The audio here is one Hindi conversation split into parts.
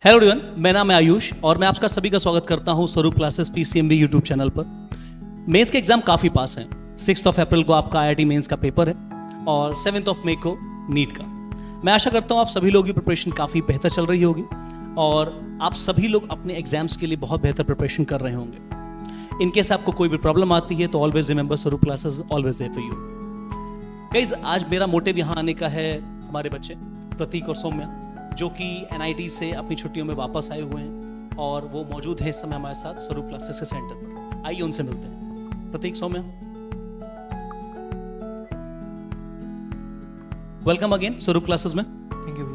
हेलो एवरीवन, मेरा नाम है आयुष और मैं आपका सभी का स्वागत करता हूं स्वरूप क्लासेस पीसीएमबी यूट्यूब चैनल पर। मेंस के एग्जाम काफ़ी पास हैं। 6 अप्रैल को आपका आईआईटी मेंस का पेपर है और 7 मई को नीट का। मैं आशा करता हूं आप सभी लोगों की प्रिपरेशन काफ़ी बेहतर चल रही होगी और आप सभी लोग अपने एग्जाम्स के लिए बहुत बेहतर प्रिपरेशन कर रहे होंगे। इन केस आपको कोई भी प्रॉब्लम आती है तो always remember Swaroop classes always there for you. Guys, आज मेरा मोटिव यहाँ आने का है हमारे बच्चे प्रतीक और सौम्या, जो कि एनआईटी से अपनी छुट्टियों में वापस आए हुए हैं और वो मौजूद है इस समय हमारे साथ स्वरूप क्लासेस के सेंटर पर। आइए उनसे मिलते हैं। प्रतीक, सौम्या, वेलकम अगेन स्वरूप क्लासेस में। Thank you.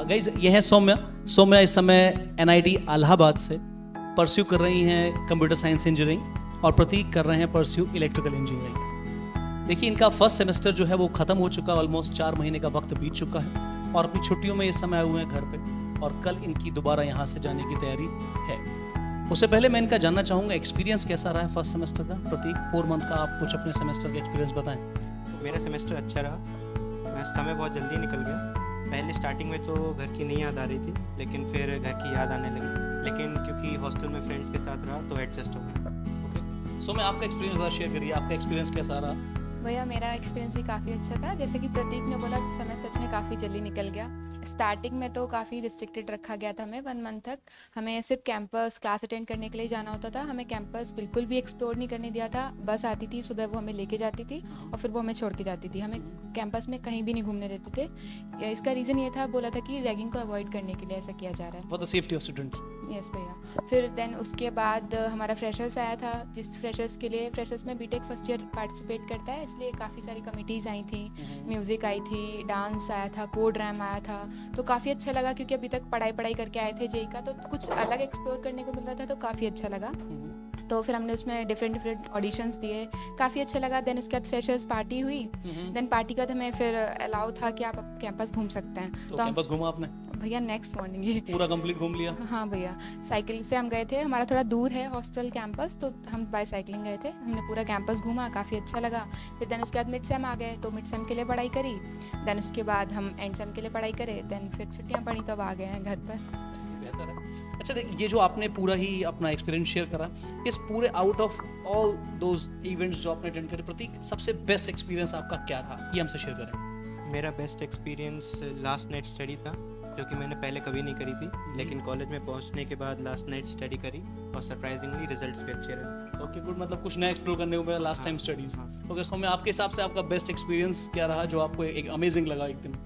गाइस, ये है सौम्या। सौम्या इस समय एनआईटी इलाहाबाद से परस्यू कर रही हैं कंप्यूटर साइंस इंजीनियरिंग और प्रतीक कर रहे हैं परस्यू इलेक्ट्रिकल इंजीनियरिंग। देखिए, इनका फर्स्ट सेमेस्टर जो है वो खत्म हो चुका है, ऑलमोस्ट 4 महीने का वक्त बीत चुका है और अपनी छुट्टियों में इस समय आए हुए हैं घर पे और कल इनकी दोबारा यहाँ से जाने की तैयारी है। उससे पहले मैं इनका जानना चाहूँगा एक्सपीरियंस कैसा रहा है फर्स्ट सेमेस्टर का। प्रतीक, 4 मंथ का आप कुछ अपने सेमेस्टर का एक्सपीरियंस बताएं। मेरा सेमेस्टर अच्छा रहा। समय बहुत जल्दी निकल गया। पहले स्टार्टिंग में तो घर की नहीं याद आ रही थी, लेकिन फिर घर की याद आने लगी। लेकिन क्योंकि हॉस्टल में फ्रेंड्स के साथ रहा तो एडजस्ट हो गया। ओके, सो मैं आपका एक्सपीरियंस शेयर करिए, आपका एक्सपीरियंस कैसा रहा। भैया, मेरा एक्सपीरियंस भी काफ़ी अच्छा था। जैसे कि प्रतीक ने बोला, समय सच में काफ़ी जल्दी निकल गया। स्टार्टिंग में तो काफ़ी रिस्ट्रिक्टेड रखा गया था हमें 1 मंथ तक। हमें सिर्फ कैंपस क्लास अटेंड करने के लिए जाना होता था। हमें कैंपस बिल्कुल भी एक्सप्लोर नहीं करने दिया था। बस आती थी सुबह, वो हमें लेके जाती थी और फिर वो हमें छोड़ के जाती थी। हमें कैंपस में कहीं भी नहीं घूमने देते थे। इसका रीज़न ये था, बोला था कि रैगिंग को अवॉइड करने के लिए ऐसा किया जा रहा है। For the safety of students. Yes भैया। फिर देन उसके बाद हमारा फ्रेशर्स आया था, जिस फ्रेशर्स के लिए, फ्रेशर्स में बीटेक फर्स्ट ईयर पार्टिसिपेट करता है, इसलिए काफ़ी सारी कमिटीज़ आई थी, म्यूज़िक आई थी, डांस आया था, कोड रैम आया था। तो काफ़ी अच्छा लगा क्योंकि अभी तक पढ़ाई करके आए थे जेई का, तो कुछ अलग एक्सप्लोर करने को मिल रहा था, तो काफ़ी अच्छा लगा। तो फिर हमने उसमें डिफरेंट ऑडिशंस दिए, काफ़ी अच्छा लगा। देन उसके बाद फ्रेशर्स पार्टी हुई। देन पार्टी के बाद हमें फिर अलाउ था कि आप कैंपस घूम सकते हैं। तो कैंपस घूमा आपने? भैया नेक्स्ट मॉर्निंग ही पूरा कंप्लीट घूम लिया? हाँ भैया, साइकिल से हम गए थे। हमारा थोड़ा दूर है हॉस्टल कैंपस, तो हम बाय साइकिलिंग गए थे। हमने पूरा कैंपस घूमा, काफ़ी अच्छा लगा। फिर देन उसके बाद मिड सेम आ गए, तो मिड सेम के लिए पढ़ाई करी। देन उसके बाद हम एंड सेम के लिए पढ़ाई करे। देन फिर छुट्टियाँ पड़ी, तब आ गए हैं घर पर। बेहतर है। अच्छा, देखिए, ये जो आपने पूरा ही अपना एक्सपीरियंस शेयर करा, इस पूरे out of all those events जो आपने अटेंड करे, प्रतीक, सबसे बेस्ट एक्सपीरियंस आपका क्या था, ये हमसे शेयर करें। मेरा best experience last night study था, जो कि मैंने पहले कभी नहीं करी थी। लेकिन कॉलेज में पहुंचने के बाद लास्ट नाइट स्टडी करी और सरप्राइजिंगली रिजल्ट्स भी अच्छे रहे। Okay, good. मतलब कुछ नया एक्सप्लोर करने को मिला लास्ट टाइम स्टडीज। हाँ। ओके, सो मैं आपके हिसाब से आपका बेस्ट एक्सपीरियंस क्या रहा जो आपको एक अमेजिंग लगा एक दिन?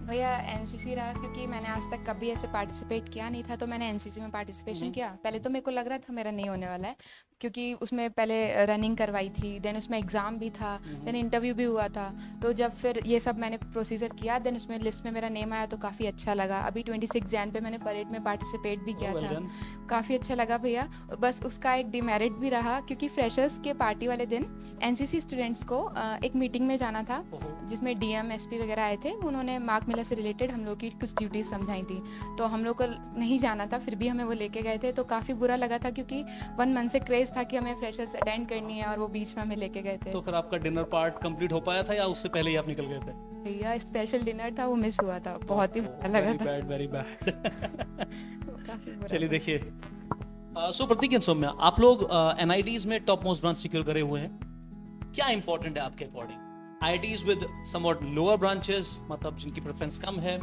भैया एनसीसी रहा, क्योंकि मैंने आज तक कभी ऐसे पार्टिसिपेट किया नहीं था, तो मैंने एनसीसी में पार्टिसिपेशन किया। पहले तो मेरे को लग रहा था मेरा नहीं होने वाला है, क्योंकि उसमें पहले रनिंग करवाई थी, देन उसमें एग्ज़ाम भी था, देन इंटरव्यू भी हुआ था। तो जब फिर ये सब मैंने प्रोसीजर किया, देन उसमें लिस्ट में मेरा नेम आया, तो काफ़ी अच्छा लगा। अभी 26 जैन पे मैंने परेड में पार्टिसिपेट भी किया था, काफ़ी अच्छा लगा भैया। बस उसका एक डिमेरिट भी रहा, क्योंकि फ्रेशर्स के पार्टी वाले दिन एनसीसी स्टूडेंट्स को एक मीटिंग में जाना था, जिसमें डीएम एसपी वगैरह आए थे। उन्होंने मार्क मिलर से रिलेटेड हम लोग की कुछ ड्यूटीज़ समझाई थी, तो हम लोग को नहीं जाना था, फिर भी हमें वो लेके गए थे। तो काफ़ी बुरा लगा था, क्योंकि 1 मंथ से क्रेज़ था कि हमें फ्रेशर्स अटेंड करनी है, और वो बीच में हमें लेके गए थे। तो फिर आपका डिनर पार्ट कंप्लीट हो पाया था या उससे पहले ही आप निकल गए थे? भैया स्पेशल डिनर था, वो मिस हुआ था, बहुत ही बुरा लगा था। Very bad. काफ़ी बुरा चलिए, लगा। देखिए, सो प्रतीक एंड सौम्या, आप लोग एनआईटीज में टॉप मोस्ट ब्रांच सिक्योर करे हुए हैं। क्या इंपॉर्टेंट है आपके according? IITs with somewhat lower branches, मतलब जिनकी प्रेफरेंस कम है,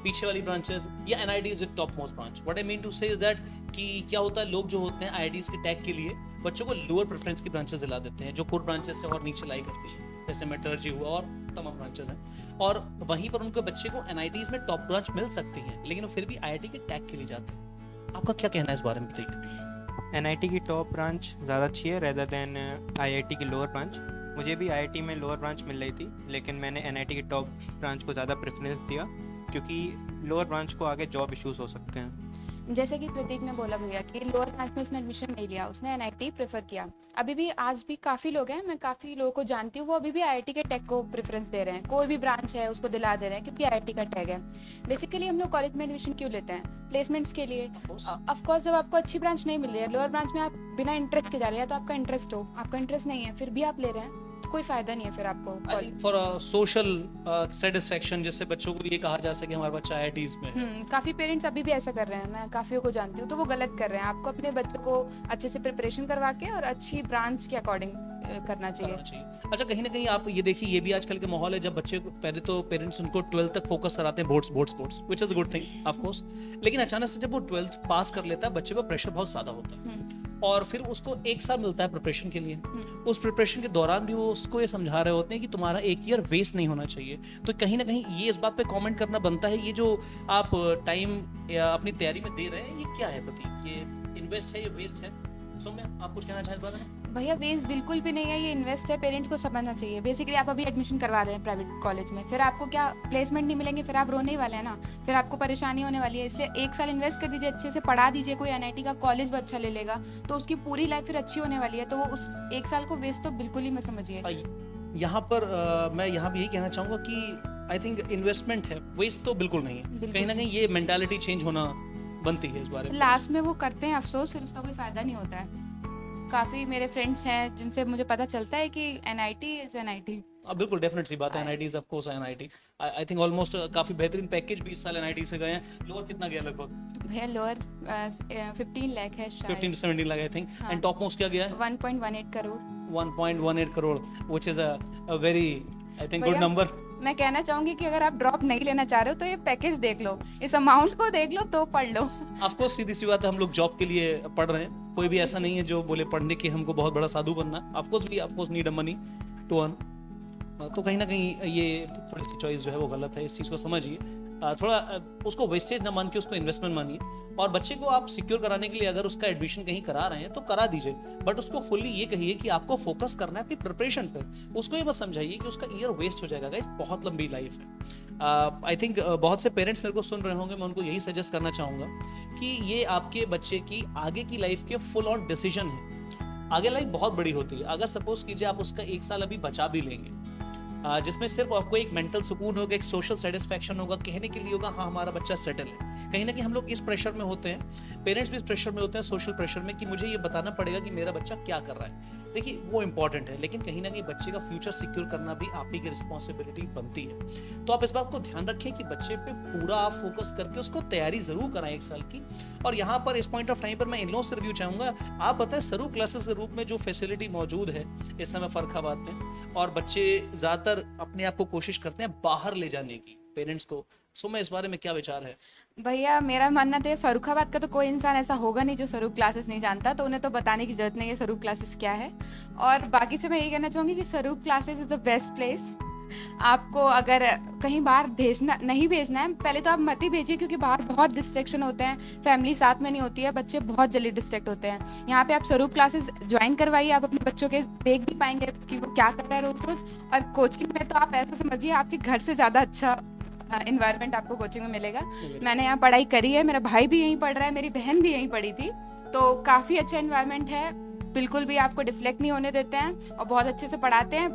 पीछे वाली ब्रांचेस, या NITs with top most branch? What I mean to say is that कि क्या होता है, लोग जो होते हैं आईआईटीज के टैग के लिए बच्चों को लोअर प्रेफरेंस की ब्रांचेस दिला देते हैं, जो कोर ब्रांचेस से और नीचे लाई करती है, जैसे मेटलर्जी हुआ और तमाम ब्रांचेस हैं, और वहीं पर उनके बच्चे को एनआईटीज में टॉप ब्रांच मिल सकती है, लेकिन वो फिर भी आईआईटी के टैग के लिए जाते हैं। आपका क्या कहना है इस बारे में? एनआईटी की टॉप ब्रांच ज़्यादा अच्छी है रेदर देन आईआईटी की लोअर ब्रांच। मुझे भी आईआईटी में लोअर ब्रांच मिल रही थी, लेकिन मैंने एनआईटी की टॉप ब्रांच को ज़्यादा प्रेफरेंस दिया, क्योंकि लोअर ब्रांच को आगे जॉब इश्यूज हो सकते हैं। जैसे कि प्रतीक ने बोला भैया कि लोअर ब्रांच में उसने एडमिशन नहीं लिया, उसने एनआईटी प्रेफर किया। अभी भी आज भी काफ़ी लोग हैं, मैं काफ़ी लोगों को जानती हूँ, वो अभी भी आईआईटी के टैग को प्रेफरेंस दे रहे हैं। कोई भी ब्रांच है उसको दिला दे रहे हैं, क्योंकि आईआईटी का टैग है। बेसिकली हम लोग कॉलेज में एडमिशन क्यों लेते हैं? प्लेसमेंट्स के लिए। ऑफ कोर्स, जब आपको अच्छी ब्रांच नहीं मिल रही है, लोअर ब्रांच में आप बिना इंटरेस्ट के जा रहे हैं, तो आपका इंटरेस्ट हो, आपका इंटरेस्ट नहीं है, फिर भी आप ले रहे हैं, कोई फायदा नहीं है फिर आपको I think for social satisfaction, जिससे बच्चों को ये कहा जा सके हमारे बच्चा आईआईटीज में है। काफ़ी पेरेंट्स अभी भी ऐसा कर रहे हैं, मैं काफ़ियों को जानती हूँ, तो वो गलत कर रहे हैं। आपको अपने बच्चों को अच्छे से प्रिपरेशन करवा के और अच्छी ब्रांच के अकॉर्डिंग करना चाहिए। अच्छा, कहीं ना कहीं आप ये देखिए, ये भी आजकल के माहौल है, जब बच्चे को पहले तो पेरेंट्स उनको 12th तक फोकस कराते हैं, boards which is a good thing of course, लेकिन अचानक से जब वो 12th पास कर लेता है, बच्चे पर प्रेशर बहुत ज्यादा होता है और फिर उसको एक साल मिलता है प्रिपरेशन के लिए। उस प्रिपरेशन के दौरान भी वो उसको ये समझा रहे होते हैं कि तुम्हारा एक ईयर वेस्ट नहीं होना चाहिए। तो कहीं ना कहीं ये इस बात पे कमेंट करना बनता है, ये जो आप टाइम अपनी तैयारी में दे रहे हैं, ये क्या है प्रतीक? ये इन्वेस्ट है, ये वेस्ट है? सौम्या, आप कुछ कहना चाहें इस बारे में? भैया वेस्ट बिल्कुल भी नहीं है, ये इन्वेस्ट है, पेरेंट्स को समझना चाहिए। बेसिकली आप अभी एडमिशन करवा रहे हैं प्राइवेट कॉलेज में, फिर आपको क्या प्लेसमेंट नहीं मिलेंगे, फिर आप रोने ही वाले हैं ना, फिर आपको परेशानी होने वाली है। इसलिए एक साल इन्वेस्ट कर दीजिए, अच्छे से पढ़ा दीजिए, कोई एनआईटी का कॉलेज भी अच्छा ले लेगा तो उसकी पूरी लाइफ फिर अच्छी होने वाली है। तो वो उस एक साल को वेस्ट तो बिल्कुल ही मत समझिए। यहाँ पर मैं यहाँ भी यही कहना चाहूँगा कि आई थिंक इन्वेस्टमेंट है, वेस्ट तो बिल्कुल नहीं है। कहीं ना कहीं ये मेंटालिटी चेंज होना बनती है इस बारे में। लास्ट में वो करते हैं अफसोस, फिर उसका कोई फायदा नहीं होता है। काफ़ी मेरे फ्रेंड्स हैं जिनसे मुझे पता चलता है कि एनआईटी इज एनआईटी। बिल्कुल डेफिनेट सी बात है, NIT is of course NIT. I think almost काफी बेहतरीन पैकेज भी इस साल एनआईटी से गए हैं। लोअर कितना गया लगभग? भैया लोअर 15 लाख है शायद, 15 to 17 lakh I think. And top most क्या गया है? 1.18 crore. 1.18 crore which is a very I think good number. मैं कहना चाहूंगी कि अगर आप ड्रॉप नहीं लेना चाह रहे हो तो ये पैकेज देख लो, इस अमाउंट को देख लो तो पढ़ लो। ऑफ कोर्स सीधी सी बात है, हम लोग जॉब के लिए पढ़ रहे हैं, कोई भी ऐसा नहीं है जो बोले पढ़ने के हमको बहुत बड़ा साधु बनना। Of course we of course need a money to earn. तो कहीं ना कहीं ये थोड़ी सी चॉइस जो है वो गलत है, इस चीज़ को समझिए। थोड़ा उसको वेस्टेज ना मान के उसको इन्वेस्टमेंट मानिए। और बच्चे को आप सिक्योर कराने के लिए अगर उसका एडमिशन कहीं करा रहे हैं तो करा दीजिए, बट उसको फुल्ली ये कहिए कि आपको फोकस करना है अपनी प्रिपरेशन पे। उसको ये मत समझाइए कि उसका ईयर वेस्ट हो जाएगा। गाइस, बहुत लंबी लाइफ है। आई थिंक बहुत से पेरेंट्स मेरे को सुन रहे होंगे, मैं उनको यही सजेस्ट करना चाहूँगा कि ये आपके बच्चे की आगे की लाइफ के फुल ऑन डिसीजन है। आगे लाइफ बहुत बड़ी होती है। अगर सपोज कीजिए आप उसका एक साल अभी बचा भी लेंगे, जिसमें सिर्फ आपको एक मेंटल सुकून होगा, एक सोशल सेटिस्फैक्शन होगा, कहने के लिए होगा हाँ हमारा बच्चा सेटल है। कहीं ना कहीं हम लोग इस प्रेशर में होते हैं, पेरेंट्स भी इस प्रेशर में होते हैं, सोशल प्रेशर में, कि मुझे ये बताना पड़ेगा कि मेरा बच्चा क्या कर रहा है। देखिए वो इंपॉर्टेंट है, लेकिन कहीं ना कहीं बच्चे का फ्यूचर सिक्योर करना भी आप ही की रिस्पॉन्सिबिलिटी बनती है। तो आप इस बात को ध्यान रखें कि बच्चे पे पूरा आप फोकस करके उसको तैयारी जरूर कराएं एक साल की। और यहाँ पर इस पॉइंट ऑफ टाइम पर मैं इन लोगों से रिव्यू चाहूंगा। आप बताएं स्वरूप क्लासेस के रूप में जो फैसिलिटी मौजूद है इस समय फर्रुखाबाद में, और बच्चे ज्यादातर अपने आप को कोशिश करते हैं बाहर ले जाने की पेरेंट्स को, सो मैं इस बारे में क्या विचार है? भैया मेरा मानना तो फर्रुखाबाद का तो कोई इंसान ऐसा होगा नहीं जो स्वरूप क्लासेस नहीं जानता, तो उन्हें तो बताने की जरूरत नहीं है स्वरूप क्लासेस क्या है। और बाकी से मैं यही कहना चाहूँगी कि स्वरूप classes is the best place. आपको अगर कहीं बाहर नहीं भेजना है, पहले तो आप मत ही भेजिए, क्योंकि बाहर बहुत डिस्ट्रैक्शन होते हैं, फैमिली साथ में नहीं होती है, बच्चे बहुत जल्दी डिस्ट्रैक्ट होते हैं। यहाँ पे आप स्वरूप क्लासेस ज्वाइन करवाइए, आप अपने बच्चों के देख भी पाएंगे कि वो क्या कर रहा है रोज रोज। और कोचिंग में तो आप ऐसा समझिए आपके घर से ज़्यादा अच्छा इन्वायरमेंट आपको कोचिंग में मिलेगा। मैंने यहाँ पढ़ाई करी है, मेरा भाई भी यहीं पढ़ रहा है, मेरी बहन भी यहीं पढ़ी थी, तो काफ़ी अच्छा इन्वायरमेंट है। बिल्कुल भी आपको डिफ्लेक्ट नहीं होने देते हैं और बहुत अच्छे से पढ़ाते हैं।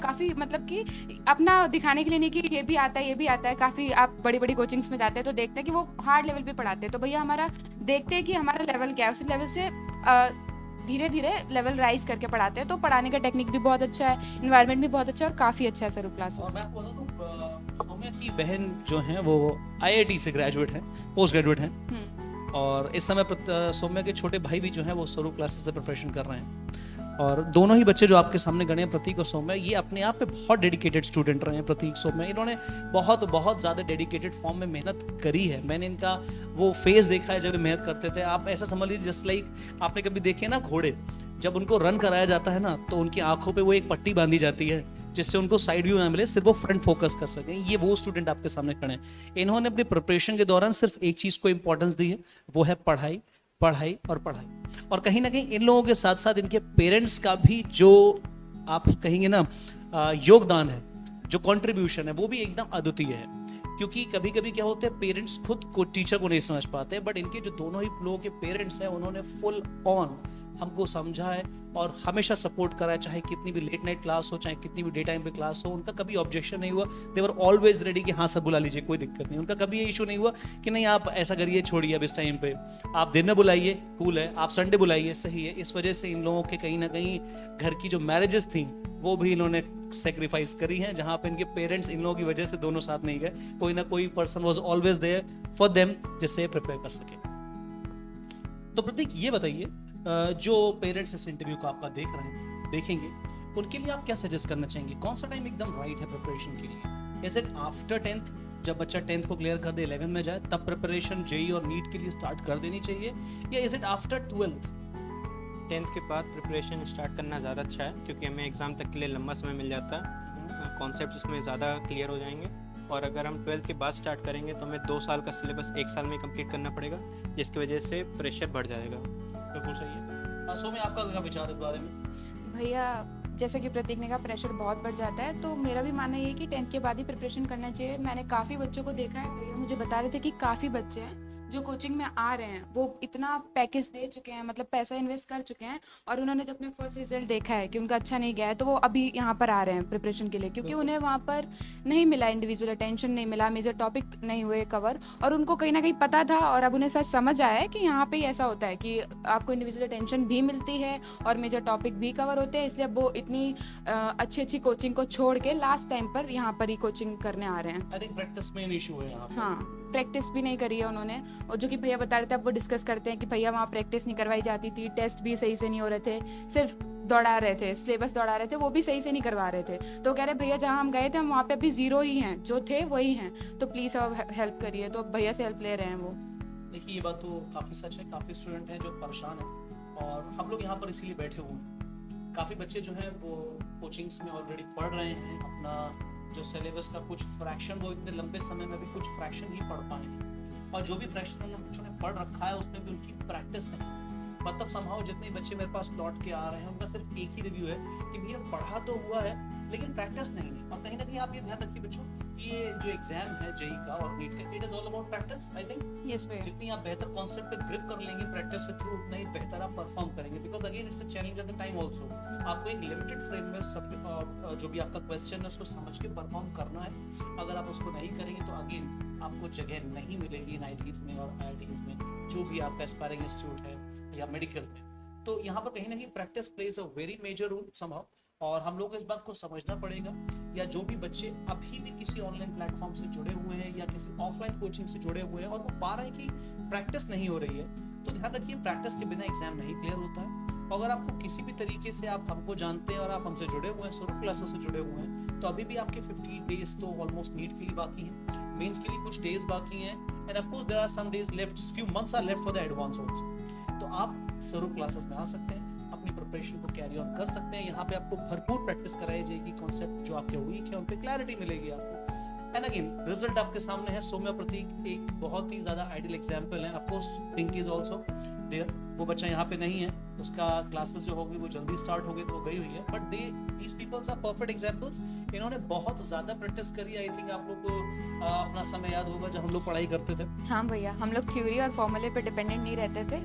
काफ़ी मतलब कि अपना दिखाने के लिए नहीं कि ये भी आता है ये भी आता है। काफ़ी आप बड़ी बड़ी कोचिंग्स में जाते हैं तो देखते हैं कि वो हार्ड लेवल पे पढ़ाते हैं, तो भैया हमारा देखते हैं कि हमारा लेवल क्या है, उस लेवल से धीरे धीरे लेवल राइज करके पढ़ाते हैं। तो पढ़ाने का टेक्निक भी बहुत अच्छा है, इन्वायरमेंट भी बहुत अच्छा है और काफ़ी अच्छा है स्वरूप क्लासेस। और मैं आपको बता दूं, सौम्या की बहन जो है वो आईआईटी से ग्रेजुएट है, पोस्ट ग्रेजुएट है, और इस समय सौम्या के छोटे भाई भी जो हैं वो स्वरूप क्लासेस से प्रिपरेशन कर रहे हैं। और दोनों ही बच्चे जो आपके सामने गए हैं, प्रतीक और सौम्या, ये अपने आप पे बहुत डेडिकेटेड स्टूडेंट रहे हैं। प्रतीक, सौम्या, इन्होंने बहुत बहुत ज़्यादा डेडिकेटेड फॉर्म में मेहनत करी है। मैंने इनका वो फेज देखा है जब ये मेहनत करते थे। आप ऐसा समझ लीजिए जस्ट लाइक आपने कभी देखे ना घोड़े, जब उनको रन कराया जाता है ना तो उनकी आंखों पे वो एक पट्टी बांधी जाती है जिससे उनको साइड व्यू ना मिले, सिर्फ वो फ्रंट फोकस कर सकें। ये वो स्टूडेंट आपके सामने खड़े हैं। इन्होंने अपने प्रिपरेशन के दौरान सिर्फ एक चीज़ को इंपॉर्टेंस दी है, वो है पढ़ाई, पढ़ाई और पढ़ाई। और कहीं ना कहीं इन लोगों के साथ साथ इनके पेरेंट्स का भी जो आप कहेंगे ना योगदान है, जो कंट्रीब्यूशन है, वो भी एकदम अद्वितीय है। क्योंकि कभी कभी क्या होता है, पेरेंट्स खुद को टीचर को नहीं समझ पाते, बट इनके जो दोनों ही लोगों के पेरेंट्स हैं उन्होंने फुल ऑन हमको समझा है और हमेशा सपोर्ट करा है, चाहे कितनी भी लेट नाइट क्लास हो, चाहे कितनी भी डे टाइम पे क्लास हो, उनका कभी ऑब्जेक्शन नहीं हुआ। दे वर ऑलवेज रेडी कि हाँ सर बुला लीजिए, कोई दिक्कत नहीं। उनका कभी ये इशू नहीं हुआ कि नहीं आप ऐसा करिए, छोड़िए अब इस टाइम पे, आप दिन में बुलाइए, कूल है, आप संडे बुलाइए, सही है। इस वजह से इन लोगों के कहीं ना कहीं घर की जो मैरिजेस थी वो भी इन्होंने सेक्रीफाइस करी हैं, जहाँ पे इनके पेरेंट्स इन लोगों की वजह से दोनों साथ नहीं गए, कोई ना कोई person was always there for them जिससे प्रिपेयर कर सके। तो प्रतीक ये बताइए, जो पेरेंट्स इस इंटरव्यू को आपका देख रहे हैं, देखेंगे, उनके लिए आप क्या सजेस्ट करना चाहेंगे? कौन सा टाइम एकदम राइट है प्रिपरेशन के लिए? इज इट आफ्टर 10th, जब बच्चा 10th को क्लियर कर दे 11th में जाए, तब प्रिपरेशन जेई और नीट के लिए स्टार्ट कर देनी चाहिए, या is it after 12th? 10th के बाद प्रिपरेशन स्टार्ट करना ज़्यादा अच्छा है, क्योंकि हमें एग्ज़ाम तक के लिए लंबा समय मिल जाता है, कॉन्सेप्ट्स उसमें ज़्यादा क्लियर हो जाएंगे। और अगर हम 12th के बाद स्टार्ट करेंगे तो हमें 2 साल का सिलेबस 1 साल में कंप्लीट करना पड़ेगा, जिसकी वजह से प्रेशर बढ़ जाएगा। बिल्कुल सही है। सो में आपका क्या विचार इस बारे में? भैया जैसे कि प्रतीक ने कहा, प्रेशर बहुत बढ़ जाता है, तो मेरा भी मानना ये है कि 10th के बाद ही प्रिपरेशन करना चाहिए। मैंने काफ़ी बच्चों को देखा है, भैया मुझे बता रहे थे कि काफ़ी बच्चे हैं जो कोचिंग में आ रहे हैं, वो इतना पैकेज दे चुके हैं, मतलब पैसा इन्वेस्ट कर चुके हैं, और उन्होंने जब अपने फर्स्ट रिजल्ट देखा है कि उनका अच्छा नहीं गया है, तो वो अभी यहाँ पर आ रहे हैं प्रिपरेशन के लिए, क्योंकि उन्हें वहाँ पर नहीं मिला, इंडिविजुअल अटेंशन नहीं मिला, मेजर टॉपिक नहीं हुए कवर, और उनको कहीं ना कहीं पता था, और अब उन्हें सच समझ आया है कि यहाँ पे ही ऐसा होता है कि आपको इंडिविजुअल अटेंशन भी मिलती है और मेजर टॉपिक भी कवर होते हैं, इसलिए अब वो इतनी अच्छी कोचिंग को छोड़ के लास्ट टाइम पर यहाँ पर ही कोचिंग करने आ रहे हैं। आई थिंक प्रैक्टिस में इशू है यहाँ पे। हाँ, प्रैक्टिस भी नहीं करी है उन्होंने, और जो कि भैया बता रहे थे, अब वो डिस्कस करते हैं कि भैया वहाँ प्रैक्टिस नहीं करवाई जाती थी, टेस्ट भी सही से नहीं हो रहे थे, सिर्फ दौड़ा रहे थे, सिलेबस दौड़ा रहे थे, वो भी सही से नहीं करवा रहे थे। तो कह रहे भैया जहाँ हम गए थे हम वहाँ पे अभी 0 ही हैं, जो थे वही हैं, तो प्लीज़ अब हेल्प करिए। तो भैया से हेल्प ले रहे हैं वो। देखिए ये बात तो काफ़ी सच है, काफ़ी स्टूडेंट हैं जो परेशान हैं, और हम लोग यहाँ पर इसीलिए बैठे हुए हैं। काफ़ी बच्चे जो हैं वो कोचिंग्स में ऑलरेडी पढ़ रहे हैं, अपना जो सिलेबस का कुछ फ्रैक्शन वो इतने लंबे समय में भी कुछ फ्रैक्शन ही पढ़ पाएंगे, और जो भी फ्रैक्शन उन बच्चों ने पढ़ रखा है उसमें भी उनकी प्रैक्टिस नहीं। मतलब समहाउ जितने बच्चे मेरे पास लौट के आ रहे हैं उनका सिर्फ एक ही रिव्यू है कि भैया पढ़ा तो हुआ है लेकिन प्रैक्टिस नहीं है। और कहीं ना कहीं आप ये ध्यान रखिए बच्चों, ये जो एग्जाम है जेई का और नीट का, it is all about practice. I think yes भैया, जितनी आप बेहतर कॉन्सेप्ट पे ग्रिप कर लेंगे प्रैक्टिस के थ्रू, उतना ही बेहतर आप परफॉर्म करेंगे, because again it's a challenge at the time also. आपको एक लिमिटेड फ्रेम में सब जो भी आपका क्वेश्चन है उसको समझ के परफॉर्म करना है। अगर आप उसको नहीं करेंगे तो अगेन आपको जगह नहीं मिलेगी इन आईआईटीज में और आईआईटीज में, जो भी आपका एस्पायरिंग इंस्टीट्यूट है या मेडिकल में। तो यहाँ पर कहीं ना कहीं practice plays a very major role somehow, और हम लोग को इस बात को समझना पड़ेगा, या जो भी बच्चे अभी भी किसी ऑनलाइन प्लेटफॉर्म से जुड़े हुए हैं या किसी ऑफलाइन कोचिंग से जुड़े हुए हैं और वो पा रहे हैं कि प्रैक्टिस नहीं हो रही है, तो ध्यान रखिए प्रैक्टिस के बिना एग्जाम नहीं क्लियर होता है। अगर आपको किसी भी तरीके से आप हमको जानते हैं और आप हमसे जुड़े हुए हैं, स्वरूप क्लासेस से जुड़े हुए हैं, तो अभी भी आपके 50 डेज तो ऑलमोस्ट नीट के लिए बाकी हैं, मेंस के लिए कुछ डेज बाकी हैं, and of course there are some days left, few months are left for the advance also. तो आप स्वरूप क्लासेस में आ सकते हैं, अपनी प्रिपरेशन को कैरी ऑन कर सकते हैं। यहाँ पे आपको भरपूर प्रैक्टिस कराई जाएगी, कॉन्सेप्ट जो आपके वीक है उन पे क्लैरिटी मिलेगी आपको, एंड अगेन रिजल्ट आपके सामने है। सौम्या प्रतीक एक बहुत ही ज्यादा आइडियल एग्जांपल है। Of course Pinky is also there, वो बच्चा यहाँ पे नहीं है, उसका क्लासेस जो होगी वो जल्दी स्टार्ट हो गई तो वो गई हुई है, but these peoples are perfect examples. इन्होंने बहुत ज्यादा प्रैक्टिस करी। आई थिंक आप लोग को अपना समय याद होगा जब हम लोग पढ़ाई करते थे। हाँ भैया, हम लोग थ्योरी और फॉर्मूले पे डिपेंडेंट नहीं रहते थे,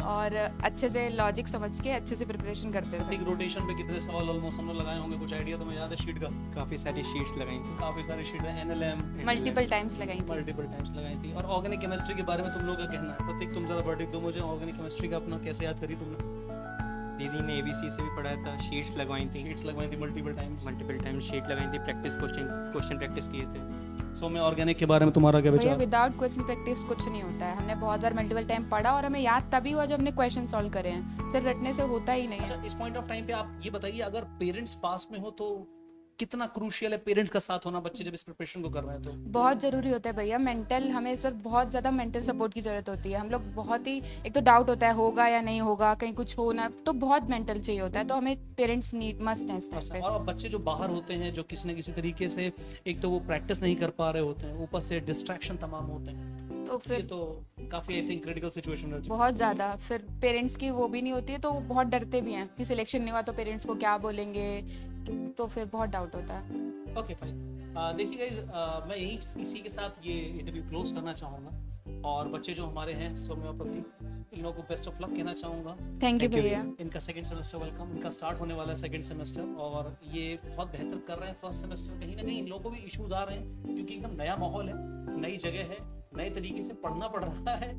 और अच्छे से लॉजिक समझ के अच्छे से प्रिपरेशन करते थे। रोटेशन पे कितने सवाल ऑलमोस्ट हम लोग लगाए होंगे, कुछ आइडिया तुम्हें याद है शीट का? काफ़ी सारी शीट्स लगाई थी, काफी सारी शीट है, एनएलएम मल्टीपल टाइम्स लगाई थी। मल्टीपल टाइम्स लगाई थी। और ऑर्गेनिक केमिस्ट्री के बारे में तुम लोग का कहना है? प्रतीक तुम जरा वर्डिक्ट दो मुझे, ऑर्गेनिक केमिस्ट्री का अपना कैसे याद करी तुमने? दीदी ने ABC से भी पढ़ाया था, शीट्स लगवाई थी, शीट्स लगवाई थी मल्टीपल टाइम्स। शीट लगाई थी, क्वेश्चन प्रैक्टिस किए थे। सो मैं ऑर्गेनिक के बारे में तुम्हारा क्या भैया विचार? विदाउट क्वेश्चन प्रैक्टिस कुछ नहीं होता है। हमने बहुत बार मल्टीपल टाइम पढ़ा और हमें याद तभी हुआ जब हमने क्वेश्चन सॉल्व करे हैं, सिर्फ रटने से होता ही नहीं अच्छा, है। इस पॉइंट ऑफ टाइम पे आप ये बताइए, अगर पेरेंट्स पास में हो तो कितना क्रूशियल है पेरेंट्स का साथ होना बच्चे जब इस प्रिपरेशन को कर रहे हैं? तो बहुत ज़रूरी होता है भैया, मेंटल, हमें इस वक्त बहुत ज़्यादा मेंटल सपोर्ट की ज़रूरत होती है। हम लोग बहुत ही, एक तो डाउट होता है होगा या नहीं होगा, कहीं कुछ हो ना, तो बहुत मेंटल चाहिए होता है, तो हमें पेरेंट्स नीड मस्ट है इस टाइम पे। और बच्चे जो बाहर होते हैं, जो किसी न किसी तरीके से एक तो वो प्रैक्टिस नहीं कर पा रहे होते हैं, ऊपर से डिस्ट्रैक्शन तमाम होते हैं, तो ये फिर तो काफी आई थिंक क्रिटिकल सिचुएशन है। बहुत ज़्यादा, फिर पेरेंट्स की वो भी नहीं होती है, तो वो बहुत डरते भी हैं कि सिलेक्शन नहीं हुआ तो पेरेंट्स को क्या बोलेंगे, तो फिर बहुत डाउट होता है। Okay fine. देखिए गाइस, मैं यही इसी के साथ ये इंटरव्यू क्लोज करना चाहूँगा, और बच्चे जो हमारे हैं सौम्या प्रतीक, इन लोगों को बेस्ट ऑफ लक कहना चाहूँगा। थैंक यू Thank you, भैया। इनका सेकंड सेमेस्टर वेलकम, इनका स्टार्ट होने वाला है सेकंड सेमेस्टर और ये बहुत बेहतर कर रहे हैं फर्स्ट सेमेस्टर। कहीं ना कहीं इन लोगों को भी इश्यूज आ रहे हैं क्योंकि एकदम नया माहौल है, नई जगह है, नए तरीके से पढ़ना पड़ रहा है,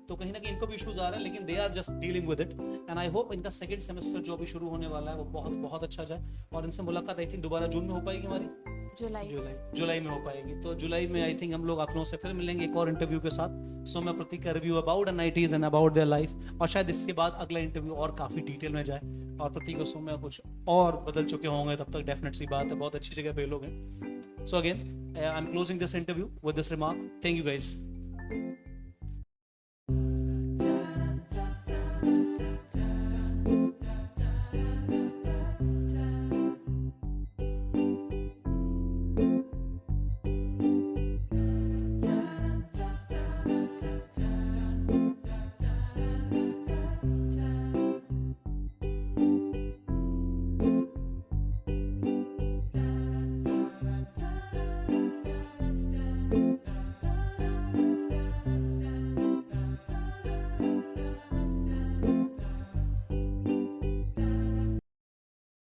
तो कहीं ना कहीं इनको भी इश्यूज आ रहे हैं, लेकिन they are just dealing with it. And I hope इनका सेकंड सेमेस्टर जो अभी शुरू होने वाला है वो बहुत बहुत अच्छा जाए और इनसे मुलाकात आई थिंक दोबारा जून में हो पाएगी हमारी, जुलाई में हो पाएगी। तो जुलाई में आई थिंक हम लोग आप लोगों से फिर मिलेंगे एक और इंटरव्यू के साथ। सो मैं प्रतीक का review about NITs and about their life, और शायद इसके बाद अगला इंटरव्यू और काफ़ी डिटेल में जाए और प्रतीक उसमें में कुछ और बदल चुके होंगे तब तक, डेफिनेट सी बात है, बहुत अच्छी जगह पे लोग हैं। So again I am closing this interview with this remark, thank you guys.